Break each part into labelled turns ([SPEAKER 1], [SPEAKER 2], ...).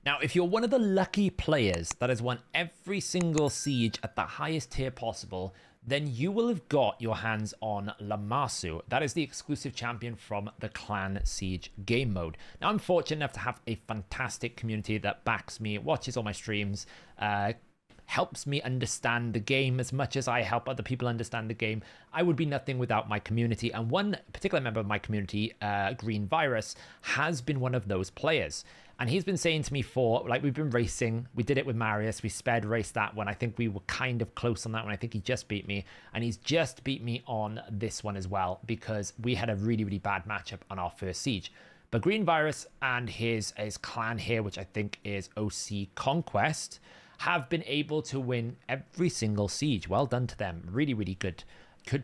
[SPEAKER 1] Now, if you're one of the lucky players that has won every single siege at the highest tier possible, then you will have got your hands on Lamasu. That is the exclusive champion from the Clan Siege game mode. Now, I'm fortunate enough to have a fantastic community that backs me, watches all my streams, helps me understand the game as much as I help other people understand the game. I would be nothing without my community, and one particular member of my community, Green Virus, has been one of those players. And he's been saying to me we've been racing. We did it with Marius. We sped raced that one. I think we were kind of close on that one. I think he just beat me. And he's just beat me on this one as well, because we had a really, really bad matchup on our first siege. But Green Virus and his clan here, which I think is OC Conquest, have been able to win every single siege. Well done to them. Really, really good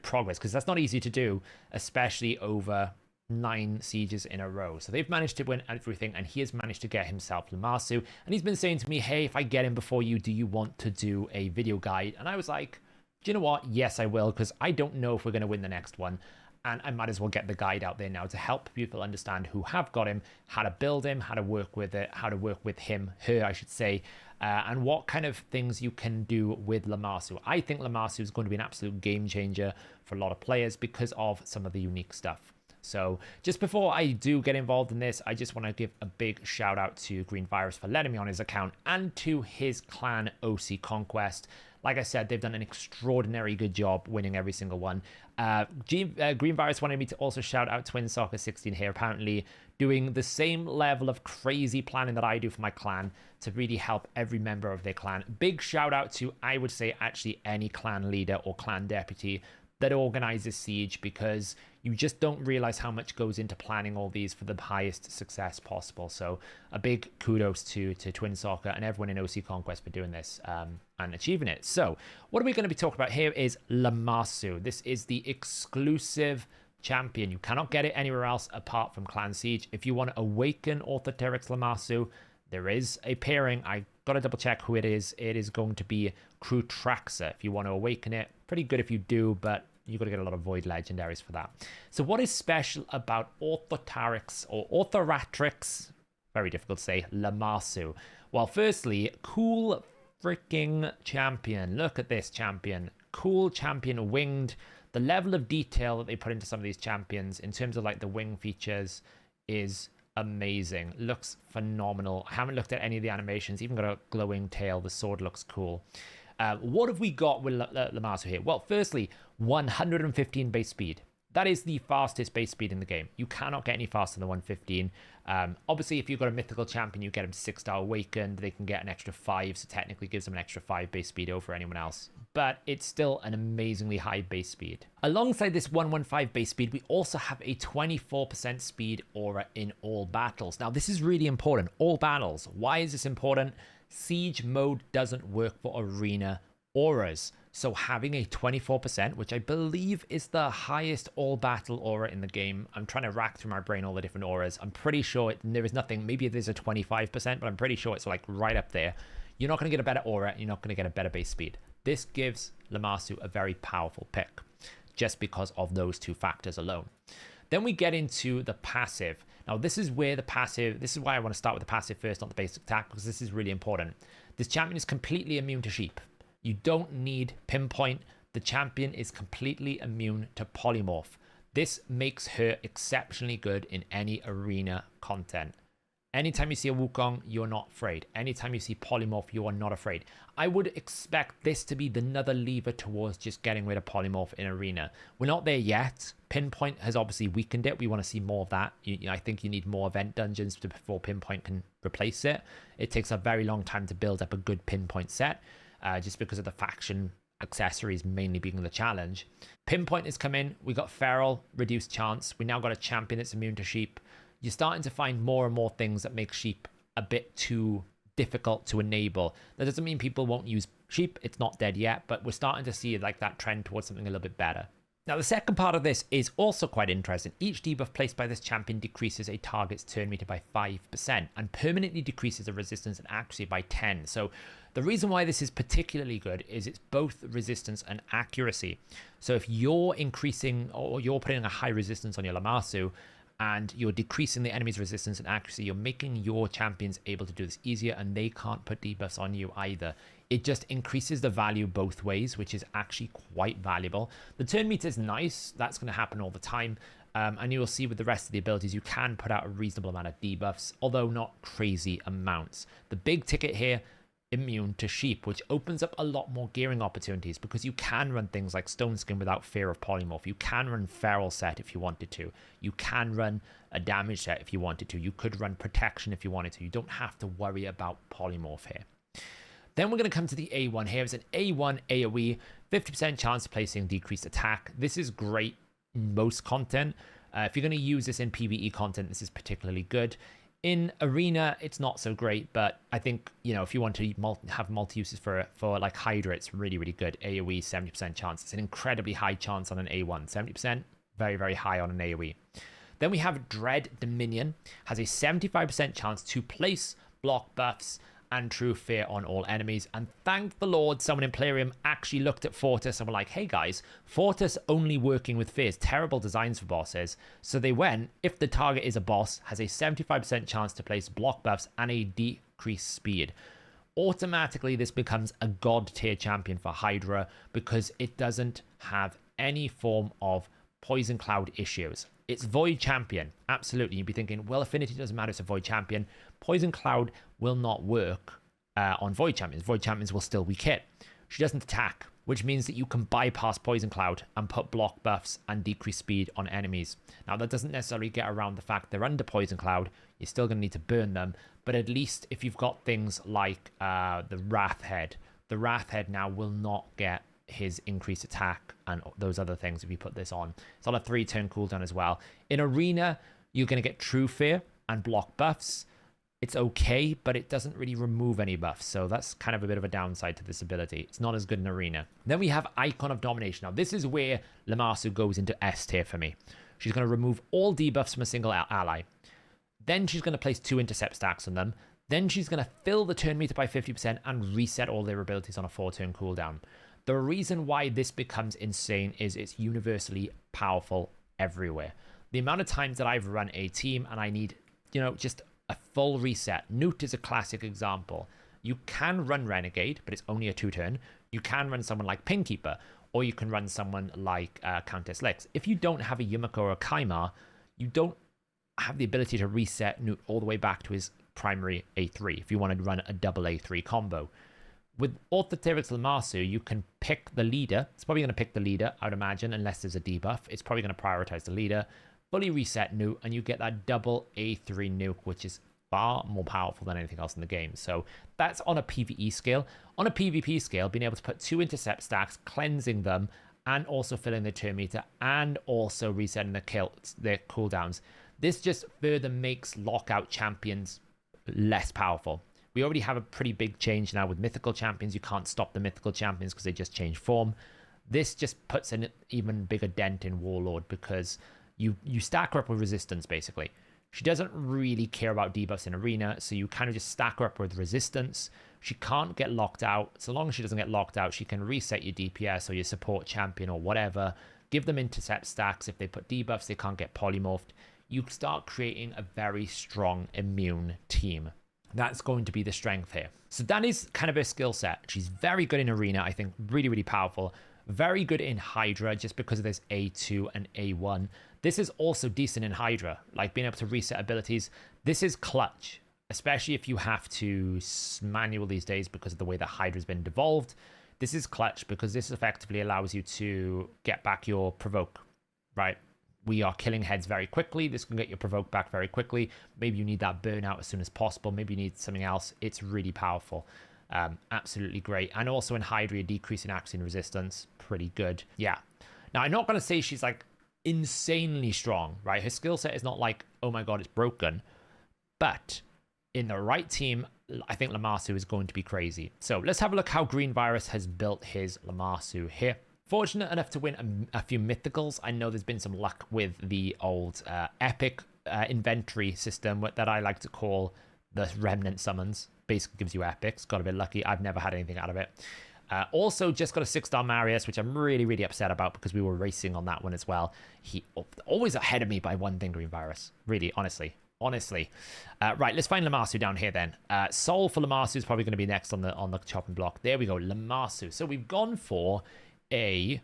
[SPEAKER 1] progress, because that's not easy to do, especially over 9 sieges in a row. So they've managed to win everything, and he has managed to get himself Lamasu. And he's been saying to me, hey, if I get him before you, do you want to do a video guide? And I was like, do you know what? Yes, I will, because I don't know if we're going to win the next one. And I might as well get the guide out there now to help people understand who have got him, how to build him, how to work with it, how to work with her, I should say, and what kind of things you can do with Lamasu. I think Lamasu is going to be an absolute game changer for a lot of players because of some of the unique stuff. So just before I do get involved in this, I just want to give a big shout out to Green Virus for letting me on his account, and to his clan OC Conquest. Like I said, they've done an extraordinary good job winning every single one. Green Virus wanted me to also shout out Twin Soccer 16 here, apparently doing the same level of crazy planning that I do for my clan to really help every member of their clan. Big shout out to, I would say, actually any clan leader or clan deputy that organizes siege, because you just don't realize how much goes into planning all these for the highest success possible. So a big kudos to Twin Soccer and everyone in OC Conquest for doing this and achieving it. So what are we going to be talking about here is Lamasu. This is the exclusive champion. You cannot get it anywhere else apart from Clan Siege. If you want to awaken Authoratrix Lamasu, there is a pairing. I got to double check who it is. It is going to be Traxa if you want to awaken it. Pretty good if you do, but you've got to get a lot of Void Legendaries for that. So what is special about Authoratrix, very difficult to say, Lamasu? Well, firstly, cool freaking champion. Look at this champion. Cool champion, winged. The level of detail that they put into some of these champions in terms of like the wing features is amazing. Looks phenomenal. I haven't looked at any of the animations. Even got a glowing tail. The sword looks cool. What have we got with Lamasu here? Well, firstly, 115 base speed. That is the fastest base speed in the game. You cannot get any faster than 115. Obviously, if you've got a mythical champion, you get them 6-star awakened. They can get an extra 5, so technically gives them an extra 5 base speed over anyone else. But it's still an amazingly high base speed. Alongside this 115 base speed, we also have a 24% speed aura in all battles. Now, this is really important. All battles. Why is this important? Siege mode doesn't work for arena auras. So having a 24%, which I believe is the highest all battle aura in the game. I'm trying to rack through my brain all the different auras. I'm pretty sure there is nothing, maybe there's a 25%, but I'm pretty sure it's like right up there. You're not going to get a better aura. You're not going to get a better base speed. This gives Lamasu a very powerful pick just because of those two factors alone. Then we get into the passive. Now, this is why I want to start with the passive first, not the basic attack, because this is really important. This champion is completely immune to sheep. You don't need pinpoint. The champion is completely immune to polymorph. This makes her exceptionally good in any arena content. Anytime you see a Wukong, you're not afraid. Anytime you see polymorph, you are not afraid. I would expect this to be another lever towards just getting rid of polymorph in arena. We're not there yet. Pinpoint has obviously weakened it. We want to see more of that. I think you need more event dungeons before Pinpoint can replace it. It takes a very long time to build up a good Pinpoint set, just because of the faction accessories mainly being the challenge. Pinpoint has come in. We got Feral, reduced chance. We now got a champion that's immune to sheep. You're starting to find more and more things that make sheep a bit too difficult to enable. That doesn't mean people won't use sheep. It's not dead yet, but we're starting to see like that trend towards something a little bit better. Now, the second part of this is also quite interesting. Each debuff placed by this champion decreases a target's turn meter by 5% and permanently decreases the resistance and accuracy by 10. So the reason why this is particularly good is it's both resistance and accuracy. So if you're increasing or you're putting a high resistance on your Lamasu, and you're decreasing the enemy's resistance and accuracy. You're making your champions able to do this easier, and they can't put debuffs on you either. It just increases the value both ways, which is actually quite valuable. The turn meter is nice. That's going to happen all the time. And you will see with the rest of the abilities, you can put out a reasonable amount of debuffs, although not crazy amounts. The big ticket here, immune to sheep, which opens up a lot more gearing opportunities because you can run things like Stone Skin without fear of polymorph. You can run feral set if you wanted to. You can run a damage set if you wanted to. You could run protection if you wanted to. You don't have to worry about polymorph here. Then we're going to come to the A1 here. It's an A1 AoE, 50% chance of placing decreased attack. This is great in most content. If you're going to use this in PvE content, this is particularly good. In Arena, it's not so great, but I think, you know, if you want to have multi-uses for like Hydra, it's really, really good. AoE, 70% chance. It's an incredibly high chance on an A1. 70%, very, very high on an AoE. Then we have Dread Dominion. Has a 75% chance to place block buffs and true fear on all enemies. And thank the Lord, someone in Plarium actually looked at Fortis and were like, hey guys, Fortis only working with fears, terrible designs for bosses. So they went, if the target is a boss, has a 75% chance to place block buffs and a decreased speed. Automatically, this becomes a god tier champion for Hydra because it doesn't have any form of poison cloud issues. It's Void Champion. Absolutely. You'd be thinking, well, affinity doesn't matter. It's a Void Champion. Poison Cloud will not work on Void Champions. Void Champions will still weak hit. She doesn't attack, which means that you can bypass Poison Cloud and put block buffs and decrease speed on enemies. Now, that doesn't necessarily get around the fact they're under Poison Cloud. You're still going to need to burn them. But at least if you've got things like the Wrath Head now will not get his increased attack and those other things if you put this on. It's on a 3-turn cooldown as well. In Arena, you're going to get True Fear and block buffs. It's okay, but it doesn't really remove any buffs, so that's kind of a bit of a downside to this ability. It's not as good in Arena. Then we have Icon of Domination. Now, this is where Lamasu goes into S tier for me. She's going to remove all debuffs from a single ally. Then she's going to place 2 intercept stacks on them. Then she's going to fill the turn meter by 50% and reset all their abilities on a 4-turn cooldown. The reason why this becomes insane is it's universally powerful everywhere. The amount of times that I've run a team and I need, you know, just a full reset. Newt is a classic example. You can run Renegade, but it's only a 2-turn. You can run someone like Pinkeeper, or you can run someone like Countess Lex. If you don't have a Yumiko or a Kaimar, you don't have the ability to reset Newt all the way back to his primary A3 if you want to run a double A3 combo. With Authoratrix Lamasu, you can pick the leader. It's probably going to pick the leader, I would imagine, unless there's a debuff. It's probably going to prioritize the leader. Fully reset nuke, and you get that double A3 nuke, which is far more powerful than anything else in the game. So that's on a PvE scale. On a PvP scale, being able to put 2 intercept stacks, cleansing them, and also filling the turn meter, and also resetting their cooldowns. This just further makes lockout champions less powerful. We already have a pretty big change now with mythical champions. You can't stop the mythical champions because they just change form. This just puts an even bigger dent in Warlord because you stack her up with resistance, basically. She doesn't really care about debuffs in Arena, so you kind of just stack her up with resistance. She can't get locked out. So long as she doesn't get locked out, she can reset your DPS or your support champion or whatever. Give them intercept stacks. If they put debuffs, they can't get polymorphed. You start creating a very strong immune team. That's going to be the strength here. So that is kind of her skill set. She's very good in Arena, I think. Really, really powerful. Very good in Hydra just because of this A2 and A1. This is also decent in Hydra, like being able to reset abilities. This is clutch, especially if you have to manual these days because of the way that Hydra's been devolved. This is clutch because this effectively allows you to get back your provoke, right? We are killing heads very quickly. This can get your provoke back very quickly. Maybe you need that burnout as soon as possible. Maybe you need something else. It's really powerful. Absolutely great. And also in Hydra, decrease in accuracy and resistance. Pretty good. Yeah. Now, I'm not going to say she's like insanely strong, right? Her skill set is not like, oh my God, it's broken. But in the right team, I think Lamasu is going to be crazy. So let's have a look how Green Virus has built his Lamasu here. Fortunate enough to win a few mythicals. I know there's been some luck with the old epic inventory system that I like to call the remnant summons. Basically gives you epics. Got a bit lucky. I've never had anything out of it. Also, just got a 6-star Marius, which I'm really, really upset about because we were racing on that one as well. He always ahead of me by one thing, Green Virus. Really, honestly. Right, let's find Lamasu down here then. Soul for Lamasu is probably going to be next on the chopping block. There we go, Lamasu. So we've gone for a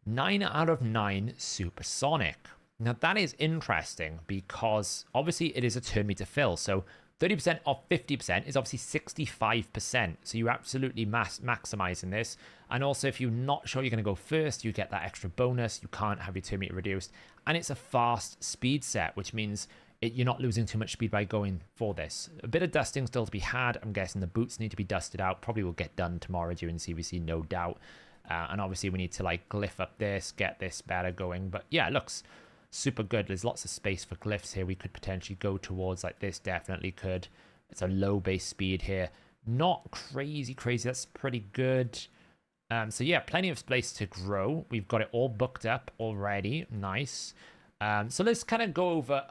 [SPEAKER 1] 9 out of 9 supersonic. Now that is interesting because obviously it is a turn meter fill. So 30% off 50% is obviously 65%. So you're absolutely maximizing this. And also if you're not sure you're going to go first, you get that extra bonus. You can't have your turn meter reduced. And it's a fast speed set, which means you're not losing too much speed by going for this. A bit of dusting still to be had. I'm guessing the boots need to be dusted out. Probably will get done tomorrow during CVC, no doubt. And obviously we need to like glyph up this, get this better going. But yeah, it looks super good. There's lots of space for glyphs here. We could potentially go towards like this. Definitely could. It's a low base speed here. Not crazy. That's pretty good. So yeah, plenty of space to grow. We've got it all booked up already. Nice. So let's kind of go over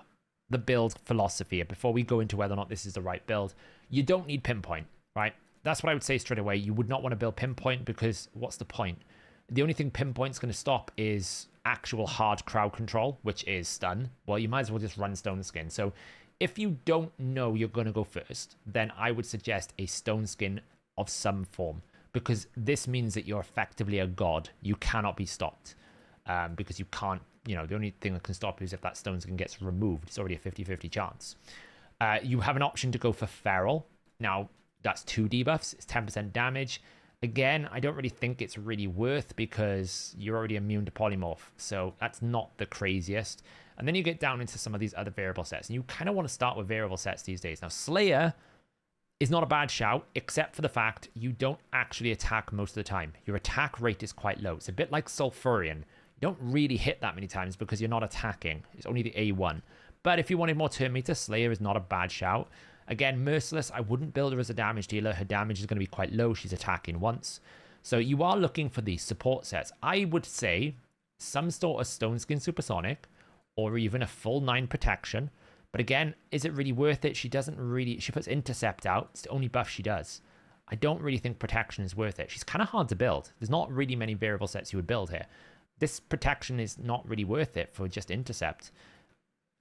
[SPEAKER 1] the build philosophy here before we go into whether or not this is the right build. You don't need pinpoint, right? That's what I would say straight away. You would not want to build pinpoint because what's the point? The only thing pinpoint's going to stop is actual hard crowd control, which is stun. Well, you might as well just run stone skin. So if you don't know you're going to go first, then I would suggest a stone skin of some form, because this means that you're effectively a god. You cannot be stopped because you can't, the only thing that can stop you is if that stone skin gets removed. It's already a 50-50 chance. You have an option to go for feral. Now, that's 2 debuffs. It's 10% damage. Again, I don't really think it's really worth because you're already immune to polymorph. So that's not the craziest. And then you get down into some of these other variable sets. And you kind of want to start with variable sets these days. Now, Slayer is not a bad shout, except for the fact you don't actually attack most of the time. Your attack rate is quite low. It's a bit like Sulfurion. You don't really hit that many times because you're not attacking. It's only the A1. But if you wanted more turn meter, Slayer is not a bad shout. Again, Merciless, I wouldn't build her as a damage dealer. Her damage is going to be quite low. She's attacking once. So you are looking for these support sets. I would say some sort of Stone Skin Supersonic or even a full 9 protection. But again, is it really worth it? She puts Intercept out. It's the only buff she does. I don't really think protection is worth it. She's kind of hard to build. There's not really many variable sets you would build here. This protection is not really worth it for just Intercept.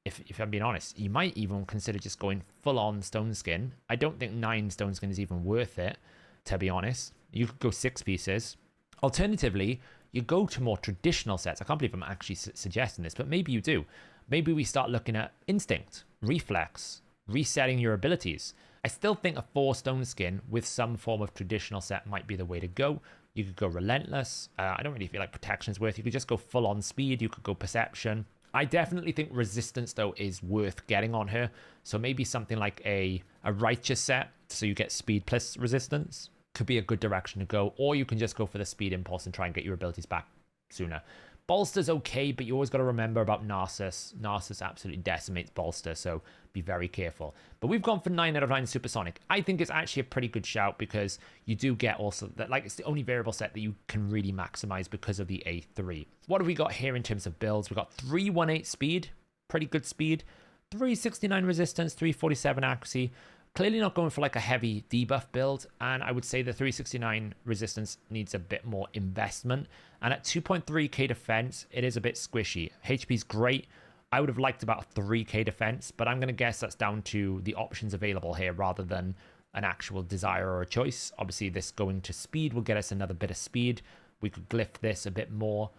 [SPEAKER 1] If I'm being honest, you might even consider just going full-on Stone Skin. I don't think 9 Stone Skin is even worth it, to be honest. You could go 6 pieces. Alternatively, you go to more traditional sets. I can't believe I'm actually suggesting this, but maybe you do. Maybe we start looking at Instinct, Reflex, resetting your abilities. I still think a 4 Stone Skin with some form of traditional set might be the way to go. You could go Relentless. I don't really feel like Protection is worth. You could just go full-on Speed. You could go Perception. I definitely think Resistance, though, is worth getting on her. So maybe something like a Righteous set, so you get Speed plus Resistance. Could be a good direction to go. Or you can just go for the Speed Impulse and try and get your abilities back sooner. Bolster's okay, but you always got to remember about Narcissus. Narcissus absolutely decimates Bolster, so be very careful. But we've gone for 9 out of 9 Supersonic. I think it's actually a pretty good shout because you do get also that, like, it's the only variable set that you can really maximize because of the A3. What have we got here in terms of builds? We've got 318 speed, pretty good speed, 369 resistance, 347 accuracy. Clearly not going for like a heavy debuff build, and I would say the 369 resistance needs a bit more investment. And at 2.3k defense, it is a bit squishy. HP's great. I would have liked about a 3k defense, but I'm going to guess that's down to the options available here rather than an actual desire or a choice. Obviously, this going to speed will get us another bit of speed. We could glyph this a bit more.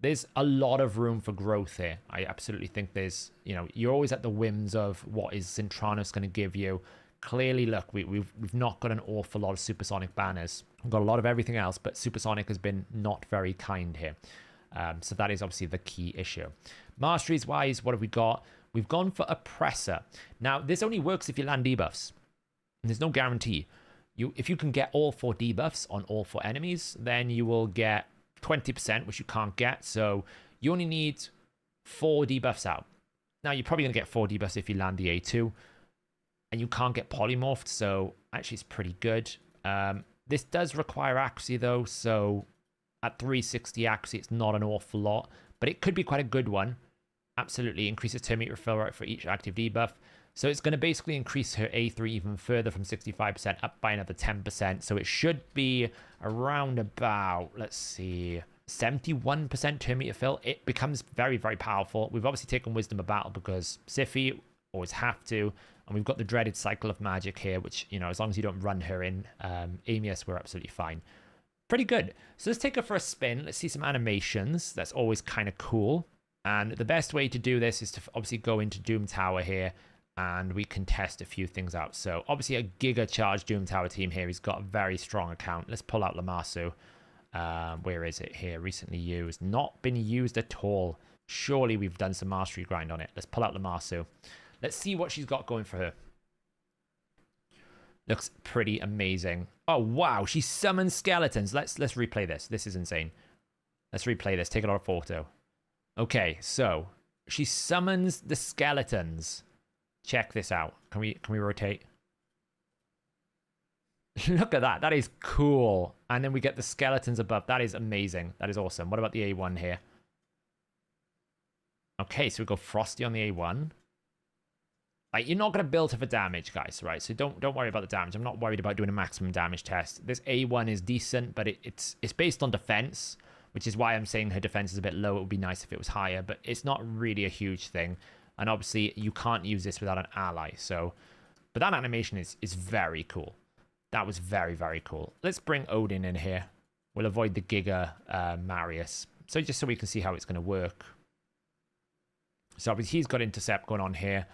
[SPEAKER 1] There's a lot of room for growth here. I absolutely think there's, you're always at the whims of what is Cintranos going to give you. Clearly, look, we've not got an awful lot of supersonic banners. We've got a lot of everything else, but supersonic has been not very kind here. So that is obviously the key issue. Masteries wise, what have we got? We've gone for Oppressor. Now, this only works if you land debuffs. And there's no guarantee. If you can get all 4 debuffs on all 4 enemies, then you will get 20%, which you can't get. So you only need 4 debuffs out. Now, you're probably going to get 4 debuffs if you land the A2. And you can't get polymorphed, so actually it's pretty good. This does require accuracy, though, so at 360 accuracy, it's not an awful lot. But it could be quite a good one. Absolutely. Increases turn meter fill rate for each active debuff. So it's going to basically increase her A3 even further from 65% up by another 10%. So it should be around about, let's see, 71% turn meter fill. It becomes very, very powerful. We've obviously taken Wisdom of Battle because Siphi always have to. And we've got the dreaded Cycle of Magic here, which, you know, as long as you don't run her in Amius, we're absolutely fine. Pretty good. So let's take her for a spin. Let's see some animations. That's always kind of cool. And the best way to do this is to obviously go into Doom Tower here, and we can test a few things out. So obviously a Giga Charge Doom Tower team here. He's got a very strong account. Let's pull out Lamasu. Where is it here? Recently used. Not been used at all. Surely we've done some mastery grind on it. Let's pull out Lamasu. Let's see what she's got going for her. Looks pretty amazing. Oh, wow. She summons skeletons. Let's replay this. This is insane. Let's replay this. Take it on a photo. Okay, so she summons the skeletons. Check this out. Can we rotate? Look at that. That is cool. And then we get the skeletons above. That is amazing. That is awesome. What about the A1 here? Okay, so we go Frosty on the A1. Like, you're not going to build her for damage, guys, right? So don't worry about the damage. I'm not worried about doing a maximum damage test. This A1 is decent, but it's based on defense, which is why I'm saying her defense is a bit low. It would be nice if it was higher, but it's not really a huge thing. And obviously, you can't use this without an ally. So, but that animation is very cool. That was very, very cool. Let's bring Odin in here. We'll avoid the Giga Marius. So just so we can see how it's going to work. So obviously, he's got intercept going on here.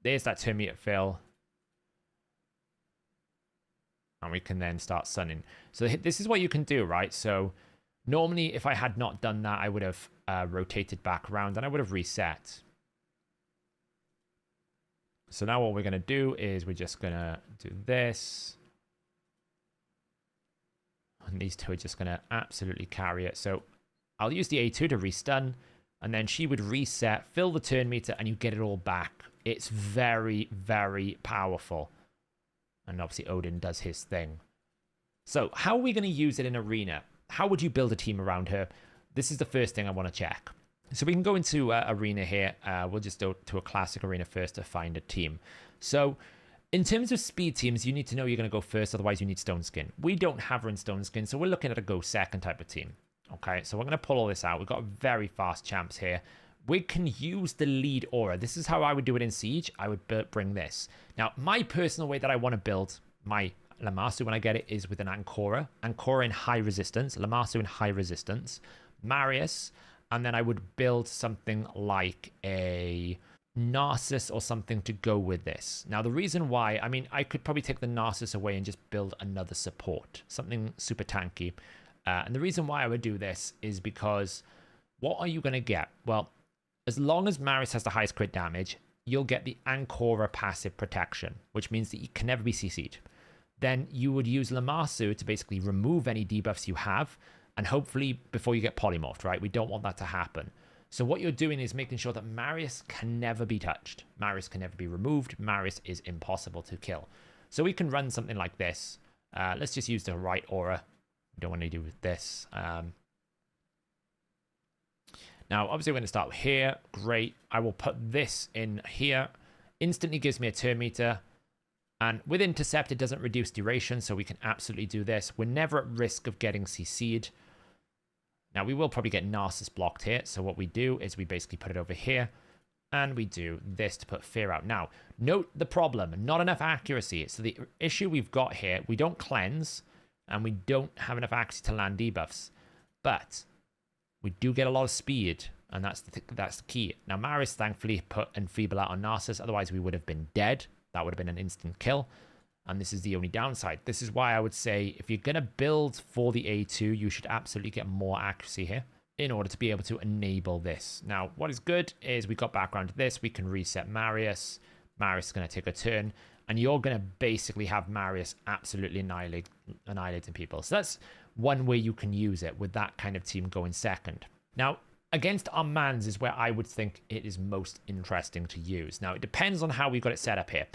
[SPEAKER 1] There's that turn meter fill. And we can then start sunning. So this is what you can do, right? So normally, if I had not done that, I would have rotated back around and I would have reset. So now what we're going to do is we're just going to do this. And these two are just going to absolutely carry it. So I'll use the A2 to restun. And then she would reset, fill the turn meter, and you get it all back. It's very, very powerful. And obviously Odin does his thing. So how are we going to use it in Arena? How would you build a team around her? This is the first thing I want to check. So we can go into Arena here. We'll just go to a classic Arena first to find a team. So in terms of speed teams, you need to know you're going to go first. Otherwise, you need Stone Skin. We don't have her in Stone Skin, so we're looking at a go second type of team. Okay, so we're going to pull all this out. We've got very fast champs here. We can use the lead aura. This is how I would do it in Siege. I would bring this. Now, my personal way that I want to build my Lamasu when I get it is with an Ancora. Ancora in high resistance. Lamasu in high resistance. Marius. And then I would build something like a Narcissus or something to go with this. Now, the reason why, I mean, I could probably take the Narcissus away and just build another support. Something super tanky. And the reason why I would do this is because what are you going to get? Well, as long as Marius has the highest crit damage, you'll get the Ancora passive protection, which means that you can never be CC'd. Then you would use Lamasu to basically remove any debuffs you have, and hopefully before you get polymorphed, right? We don't want that to happen. So what you're doing is making sure that Marius can never be touched. Marius can never be removed. Marius is impossible to kill. So we can run something like this. Let's just use the right aura. We don't want to do with this. Now, obviously, we're going to start here. Great. I will put this in here. Instantly gives me a turn meter. And with Intercept, it doesn't reduce duration, so we can absolutely do this. We're never at risk of getting CC'd. Now, we will probably get Narcissus blocked here. So what we do is we basically put it over here. And we do this to put Fear out. Now, note the problem. Not enough accuracy. So the issue we've got here, we don't cleanse. And we don't have enough accuracy to land debuffs. But we do get a lot of speed. And that's the key. Now, Marius thankfully put Enfeeble out on Narcissus. Otherwise, we would have been dead. That would have been an instant kill. And this is the only downside. This is why I would say if you're going to build for the A2, you should absolutely get more accuracy here in order to be able to enable this. Now, what is good is we got back around to this. We can reset Marius. Marius is going to take a turn. And you're going to basically have Marius absolutely annihilating people. So that's one way you can use it with that kind of team going second. Now, against our mans is where I would think it is most interesting to use. Now, it depends on how we've got it set up here.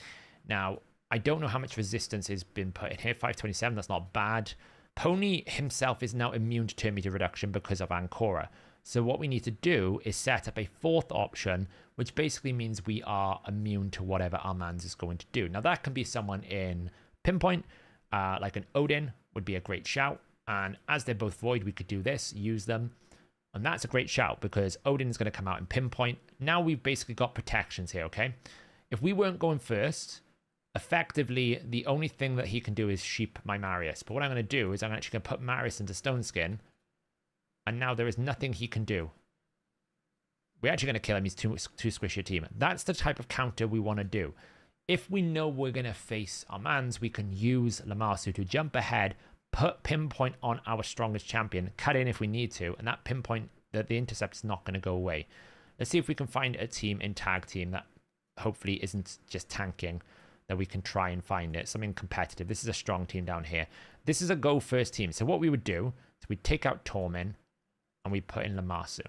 [SPEAKER 1] Now, I don't know how much resistance has been put in here. 527, that's not bad. Pony himself is now immune to turn meter reduction because of Ancora. So what we need to do is set up a fourth option, which basically means we are immune to whatever our mans is going to do. Now that can be someone in pinpoint, like an Odin would be a great shout. And as they're both void, we could do this, use them. And that's a great shout because Odin is going to come out in pinpoint. Now we've basically got protections here, okay? If we weren't going first, effectively, the only thing that he can do is sheep my Marius. But what I'm going to do is I'm actually going to put Marius into Stone Skin. And now there is nothing he can do. We're actually going to kill him. He's too squishy a team. That's the type of counter we want to do. If we know we're going to face our mans, we can use Lamasu to jump ahead, put pinpoint on our strongest champion, cut in if we need to, and that pinpoint, the intercept is not going to go away. Let's see if we can find a team in tag team that hopefully isn't just tanking, that we can try and find it. Something competitive. This is a strong team down here. This is a go first team. So what we would do is we'd take out Tormin and we put in Lamasu.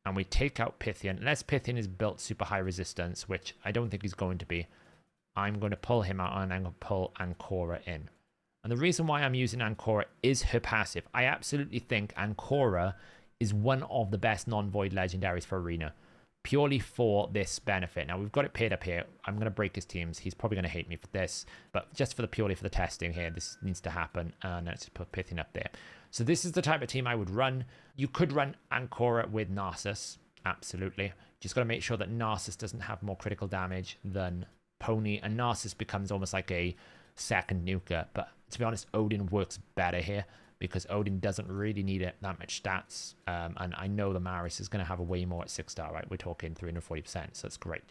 [SPEAKER 1] And we take out Pythian. Unless Pythian is built super high resistance, which I don't think he's going to be, I'm going to pull him out and I'm going to pull Ancora in. And the reason why I'm using Ancora is her passive. I absolutely think Ancora is one of the best non-void legendaries for Arena, purely for this benefit. Now, we've got it paired up here. I'm going to break his teams. He's probably going to hate me for this, but just for purely for the testing here, this needs to happen. And let's just put Pythian up there. So this is the type of team I would run. You could run Ancora with Narcissus, absolutely. Just got to make sure that Narcissus doesn't have more critical damage than Pony, and Narcissus becomes almost like a second nuker. But to be honest, Odin works better here because Odin doesn't really need it that much stats. And I know the Maris is going to have a way more at 6-star, right? We're talking 340%, so it's great.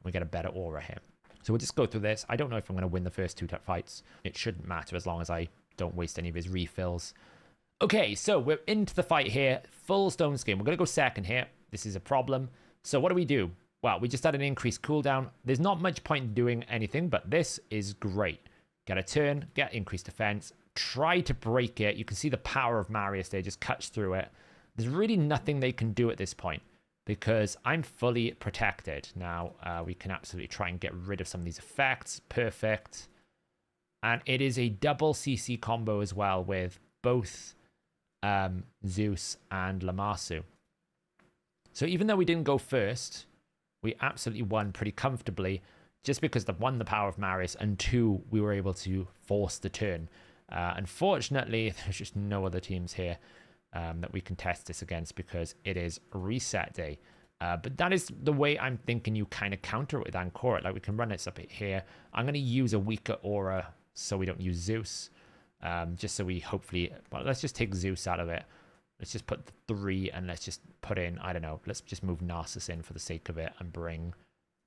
[SPEAKER 1] We get a better aura here. So we'll just go through this. I don't know if I'm going to win the first 2 fights. It shouldn't matter as long as I don't waste any of his refills. Okay, so we're into the fight here. Full Stone Skin. We're going to go second here. This is a problem. So what do? Well, we just had an increased cooldown. There's not much point in doing anything, but this is great. Get a turn, get increased defense, try to break it. You can see the power of Marius there, just cuts through it. There's really nothing they can do at this point because I'm fully protected. Now, we can absolutely try and get rid of some of these effects. Perfect. And it is a double CC combo as well with both Zeus and Lamasu. So even though we didn't go first, we absolutely won pretty comfortably just because the power of Marius, and 2, we were able to force the turn. Unfortunately, there's just no other teams here that we can test this against because it is reset day. But that is the way I'm thinking you kind of counter it with Ancora. Like we can run this up here. I'm going to use a weaker aura so we don't use Zeus. Just so we hopefully, well, let's just take Zeus out of it. Let's just put 3 and let's just put in, I don't know, let's just move Narcissus in for the sake of it and bring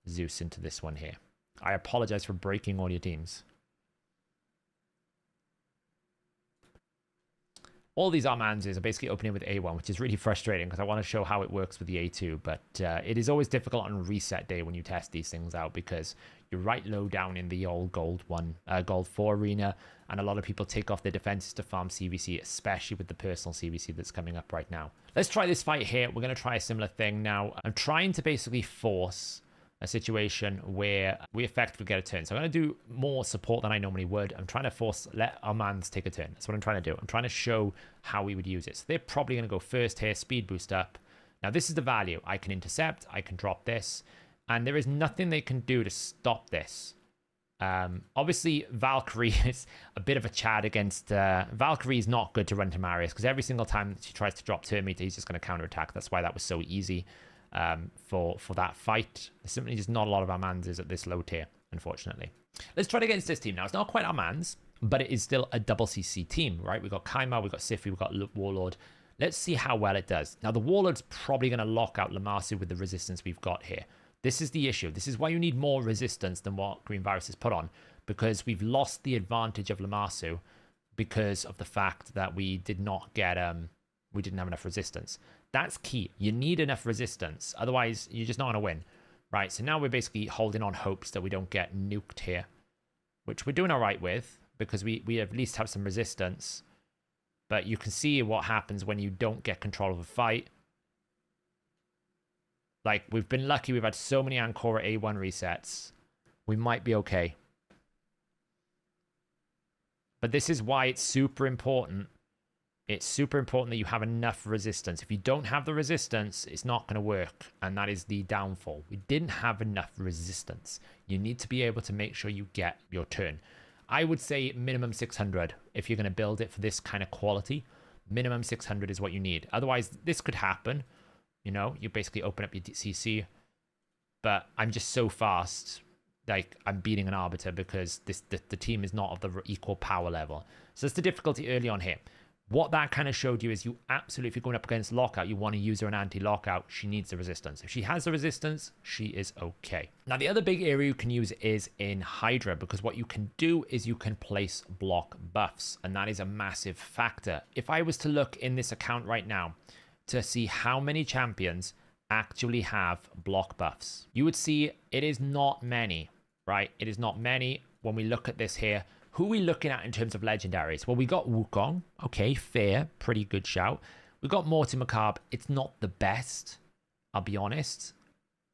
[SPEAKER 1] Zeus into this one here. I apologize for breaking all your teams. All these Armanzes are basically opening with A1, which is really frustrating because I want to show how it works with the A2, but it is always difficult on reset day when you test these things out because you're right low down in the old gold 4 arena, and a lot of people take off their defenses to farm CVC, especially with the personal CVC that's coming up right now. Let's try this fight here. We're going to try a similar thing now. I'm trying to basically force a situation where we effectively get a turn. So I'm going to do more support than I normally would. I'm trying to let our mans take a turn. That's what I'm trying to do. I'm trying to show how we would use it. So they're probably going to go first here, speed boost up. Now this is the value. I can intercept, I can drop this, and there is nothing they can do to stop this. Obviously, Valkyrie is a bit of a chad against... Valkyrie is not good to run to Marius because every single time she tries to drop turn meter, he's just going to counterattack. That's why that was so easy. For that fight. There's simply just not a lot of Armanzes at this low tier, unfortunately. Let's try it against this team now. It's not quite Armanz, but it is still a double CC team, right? We've got Kaima, we've got Sifri, we've got Warlord. Let's see how well it does. Now, the Warlord's probably going to lock out Lamasu with the resistance we've got here. This is the issue. This is why you need more resistance than what Green Virus has put on, because we've lost the advantage of Lamasu because of the fact that we did not get... we didn't have enough resistance. That's key. You need enough resistance. Otherwise, you're just not going to win. Right, so now we're basically holding on hopes that we don't get nuked here, which we're doing all right with because we at least have some resistance. But you can see what happens when you don't get control of a fight. Like, we've been lucky. We've had so many Ancora A1 resets. We might be okay. But this is why it's super important It's super important that you have enough resistance. If you don't have the resistance, it's not going to work. And that is the downfall. We didn't have enough resistance. You need to be able to make sure you get your turn. I would say minimum 600 if you're going to build it for this kind of quality. Minimum 600 is what you need. Otherwise, this could happen. You know, you basically open up your CC. But I'm just so fast. Like, I'm beating an Arbiter because the team is not of the equal power level. So that's the difficulty early on here. What that kind of showed you is you absolutely, if you're going up against Lockout, you want to use her an anti-Lockout. She needs the resistance. If she has the resistance, she is okay. Now, the other big area you can use is in Hydra, because what you can do is you can place block buffs, and that is a massive factor. If I was to look in this account right now to see how many champions actually have block buffs, you would see it is not many, right? It is not many. When we look at this here, who are we looking at in terms of legendaries? Well, we got Wukong. Okay, fair. Pretty good shout. We got Mortimer Carb. It's not the best, I'll be honest,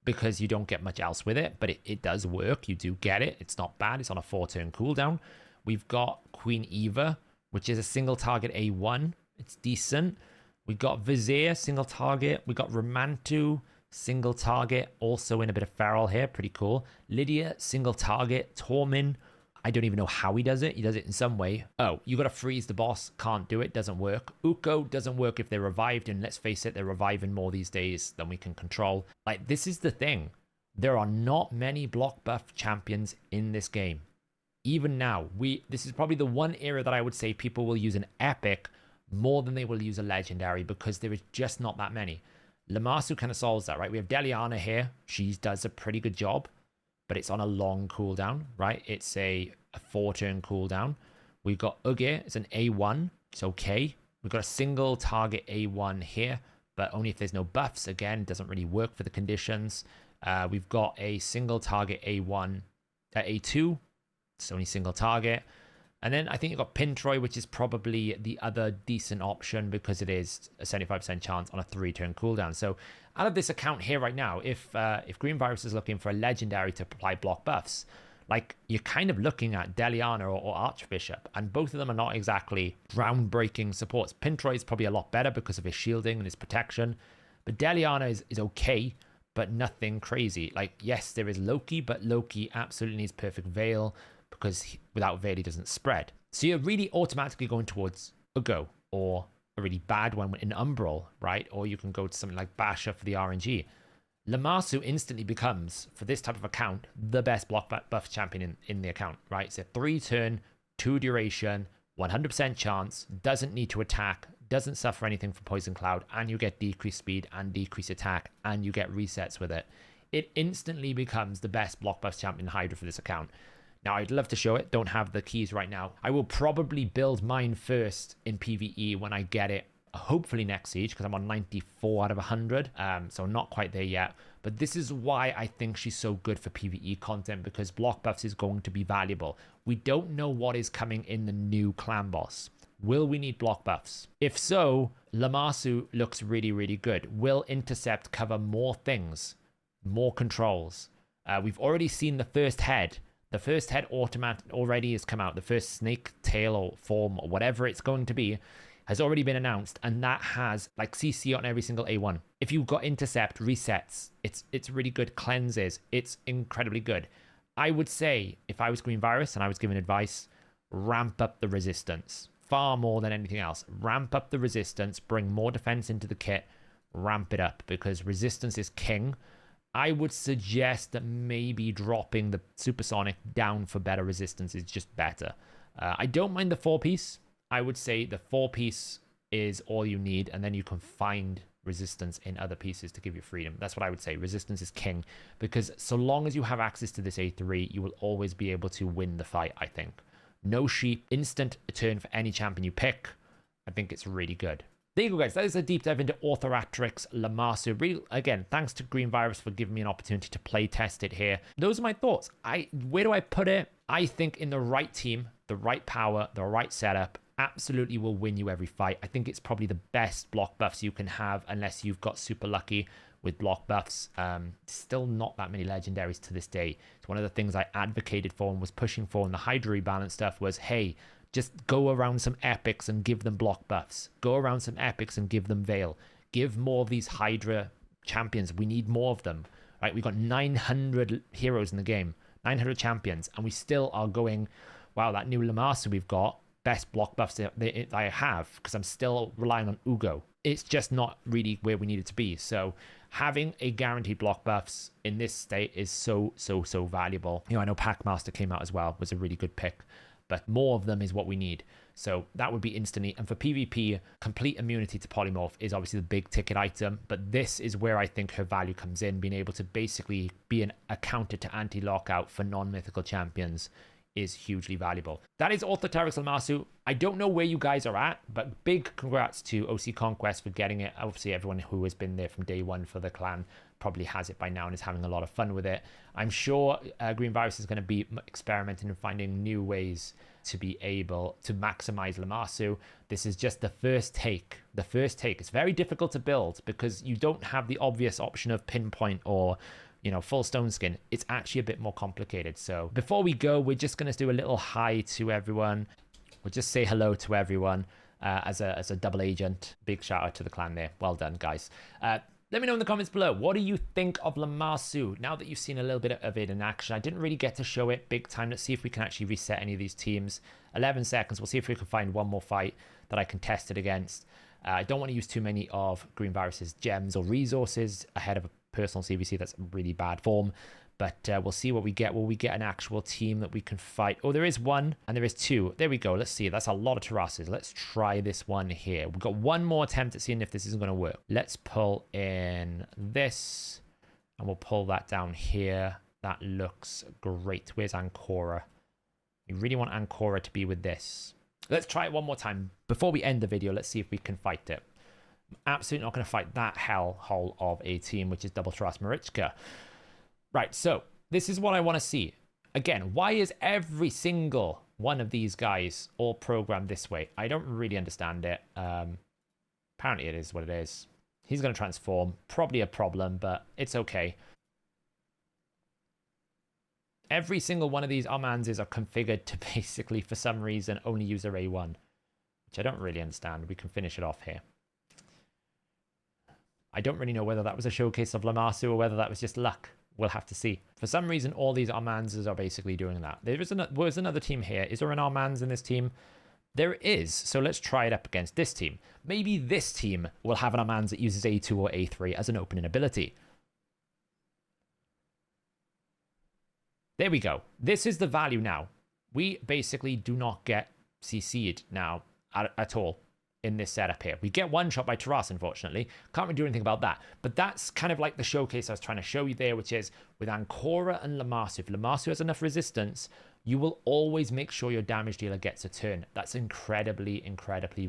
[SPEAKER 1] because you don't get much else with it, but it does work. You do get it. It's not bad. It's on a 4-turn cooldown. We've got Queen Eva, which is a single target A1. It's decent. We got Vizier, single target. We got Romantu, single target. Also in a bit of feral here. Pretty cool. Lydia, single target. Tormin. I don't even know how he does it. He does it in some way. Oh, you got to freeze the boss. Can't do it. Doesn't work. Uko doesn't work if they're revived. And let's face it, they're reviving more these days than we can control. Like, this is the thing. There are not many block buff champions in this game. Even now, this is probably the one area that I would say people will use an epic more than they will use a legendary, because there is just not that many. Lamasu kind of solves that, right? We have Deliana here. She does a pretty good job, but it's on a long cooldown, right? It's a 4-turn cooldown. We've got Uge, it's an A1, it's okay. We've got a single target A1 here, but only if there's no buffs. Again, it doesn't really work for the conditions. We've got a single target A1, A2, it's only single target. And then I think you've got Pintroy, which is probably the other decent option because it is a 75% chance on a 3-turn cooldown. So out of this account here right now, if Green Virus is looking for a legendary to apply block buffs, like, you're kind of looking at Deliana or Archbishop, and both of them are not exactly groundbreaking supports. Pintroy is probably a lot better because of his shielding and his protection, but Deliana is okay, but nothing crazy. Like, yes, there is Loki, but Loki absolutely needs perfect veil, because without veil he doesn't spread. So you're really automatically going towards a Go, or a really bad one in Umbral, right? Or you can go to something like Basha for the RNG. Lamasu instantly becomes, for this type of account, the best block buff champion in the account, right? It's a 3-turn, 2 duration, 100% chance, doesn't need to attack, doesn't suffer anything from Poison Cloud, and you get decreased speed and decreased attack, and you get resets with it. It instantly becomes the best block buff champion in Hydra for this account. Now, I'd love to show it. Don't have the keys right now. I will probably build mine first in PvE when I get it, hopefully next siege, because I'm on 94 out of 100. So not quite there yet. But this is why I think she's so good for PvE content, because block buffs is going to be valuable. We don't know what is coming in the new clan boss. Will we need block buffs? If so, Lamasu looks really, really good. Will Intercept cover more things, more controls? We've already seen the first head. The first head automatic already has come out. The first snake tail or form or whatever it's going to be has already been announced, and that has like CC on every single A1. If you've got intercept, resets, it's really good. Cleanses, it's incredibly good. I would say if I was Green Virus and I was given advice, ramp up the resistance far more than anything else. Ramp up the resistance, bring more defense into the kit, ramp it up, because resistance is king. I would suggest that maybe dropping the supersonic down for better resistance is just better. I don't mind the 4-piece. I would say the 4-piece is all you need, and then you can find resistance in other pieces to give you freedom. That's what I would say. Resistance is king, because so long as you have access to this A3, you will always be able to win the fight, I think. No sheep, instant turn for any champion you pick. I think it's really good. There you go, guys. That is a deep dive into Authoratrix Lamasu. Really, again, thanks to Green Virus for giving me an opportunity to play test it here. Those are my thoughts. Where do I put it? I think in the right team, the right power, the right setup, absolutely will win you every fight. I think it's probably the best block buffs you can have, unless you've got super lucky with block buffs. Still not that many legendaries to this day. It's one of the things I advocated for and was pushing for in the Hydra rebalance stuff was, hey, Just go around some epics and give them block buffs. Go around some epics and give them Veil. Give more of these Hydra champions. We need more of them. Right? We've got 900 heroes in the game, 900 champions, and we still are going, wow, that new Lamasu we've got, best block buffs that I have, because I'm still relying on Ugo. It's just not really where we need it to be. So having a guaranteed block buffs in this state is so valuable. You know, I know Packmaster came out as well, was a really good pick, but more of them is what we need. So that would be instantly. And for PvP, complete immunity to Polymorph is obviously the big ticket item, but this is where I think her value comes in, being able to basically be a counter to anti-lockout for non-mythical champions is hugely valuable. That is Authoratrix Lamasu. I don't know where you guys are at, but big congrats to OC Conquest for getting it. Obviously, everyone who has been there from day one for the clan probably has it by now and is having a lot of fun with it. I'm sure Green Virus is going to be experimenting and finding new ways to be able to maximize Lamasu. This is just the first take. The first take. It's very difficult to build because you don't have the obvious option of pinpoint or, you know, full stone skin. It's actually a bit more complicated. So before we go, we're just going to do a little hi to everyone. We'll just say hello to everyone as a double agent. Big shout out to the clan there. Well done, guys. Let me know in the comments below, what do you think of Lamasu now that you've seen a little bit of it in action? I didn't really get to show it big time. Let's see if we can actually reset any of these teams. 11 seconds. We'll see if we can find one more fight that I can test it against. I don't want to use too many of Green Virus's gems or resources ahead of a personal CVC. That's really bad form. But we'll see what we get. Will we get an actual team that we can fight? Oh, there is one and there is two. There we go. Let's see. That's a lot of terraces. Let's try this one here. We've got one more attempt at seeing if this isn't going to work. Let's pull in this and we'll pull that down here. That looks great. Where's Ancora? You really want Ancora to be with this. Let's try it one more time. Before we end the video, let's see if we can fight it. I'm absolutely not going to fight that hellhole of a team, which is Double Trust Marichka. Right, so this is what I want to see. Again, why is every single one of these guys all programmed this way? I don't really understand it. Apparently it is what it is. He's going to transform. Probably a problem, but it's okay. Every single one of these Armanzes are configured to basically, for some reason, only use their A1, which I don't really understand. We can finish it off here. I don't really know whether that was a showcase of Lamasu or whether that was just luck. We'll have to see. For some reason, all these Armanzes are basically doing that. Was another team here. Is there an Armanz in this team? There is. So let's try it up against this team. Maybe this team will have an Armanz that uses A2 or A3 as an opening ability. There we go. This is the value now. We basically do not get CC'd now at all in this setup here. We get one shot by Taras, unfortunately. Can't really do anything about that. But that's kind of like the showcase I was trying to show you there, which is with Ancora and Lamasu. If Lamasu has enough resistance, you will always make sure your damage dealer gets a turn. That's incredibly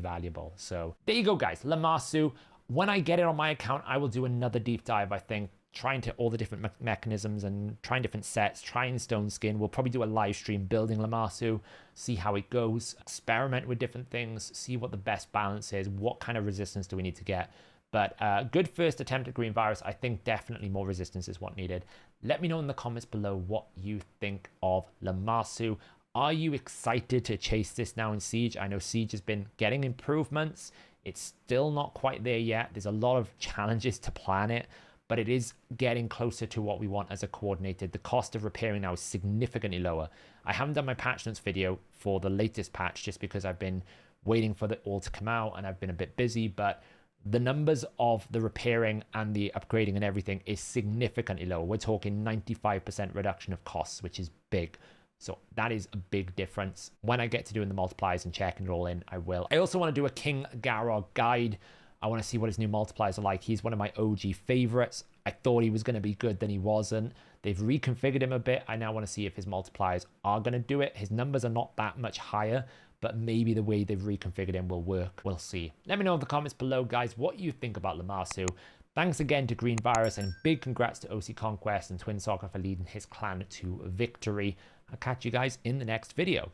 [SPEAKER 1] valuable. So there you go, guys. Lamasu. When I get it on my account, I will do another deep dive, I think, trying to all the different mechanisms and trying different sets, trying Stone Skin. We'll probably do a live stream building Lamasu, see how it goes, experiment with different things, see what the best balance is, what kind of resistance do we need to get. But good first attempt at Green Virus. I think definitely more resistance is what needed. Let me know in the comments below what you think of Lamasu. Are you excited to chase this now in Siege? I know Siege has been getting improvements. It's still not quite there yet. There's a lot of challenges to plan it, but it is getting closer to what we want as a coordinated. The cost of repairing now is significantly lower. I haven't done my patch notes video for the latest patch just because I've been waiting for it all to come out and I've been a bit busy, but the numbers of the repairing and the upgrading and everything is significantly lower. We're talking 95% reduction of costs, which is big. So that is a big difference. When I get to doing the multipliers and checking it all in, I will. I also want to do a King Garog guide. I want to see what his new multipliers are like. He's one of my OG favorites. I thought he was going to be good, then he wasn't. They've reconfigured him a bit. I now want to see if his multipliers are going to do it. His numbers are not that much higher, but maybe the way they've reconfigured him will work. We'll see. Let me know in the comments below, guys, what you think about Lamasu. Thanks again to Green Virus, and big congrats to OC Conquest and Twin Soccer for leading his clan to victory. I'll catch you guys in the next video.